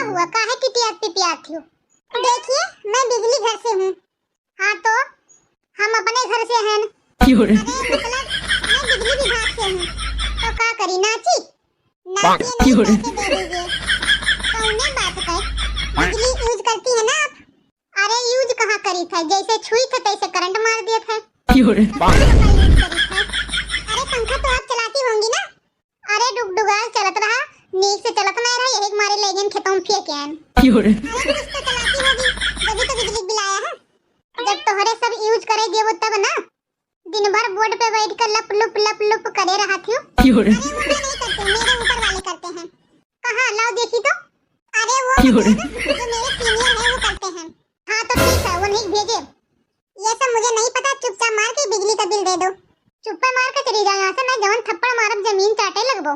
हुआ, काहे टिटियात पिपियात हो? देखिए मैं बिजली घर से हूँ। हाँ तो हम अपने घर से हैं। अरे मतलब मैं बिजली विभाग से हूँ। तो का करी नाची? नाचिए नहीं पैसे दे दीजिए। कौने बात है? बिजली यूज करती है ना आप? अरे यूज कहाँ करी था, जैसे छुई थे तैसे करंट मार दिया था। अरे पंखा तो आप चलाती होंगी ना? अरे डुगडुगाल चलत रहा, नीक से चलत नहीं रहा, यही मारे ले गए खेतों में फेंक आए। अरे कुछ तो चलाती होगी, तभी तो बिजली बिल आया है। जब तोहरे सब यूज करेगी वो तब ना। दिन भर बोर्ड पे बैठ कर लप लुप करे रहा थी। अरे वो नहीं करते, मेरे ऊपर वाले करते हैं। कहाँ लाओ देखी तो। अरे वो जो मेरे सीनियर है वो करते हैं। हाँ तो ठीक है, वो नहीं भेजे। ये सब मुझे नहीं पता, चुपचाप मार के बिजली का बिल दे दो। चुप्पे मार के चली जाओ यहाँ से, मैं जवन थप्पड़ मारब जमीन चाटे लगबो।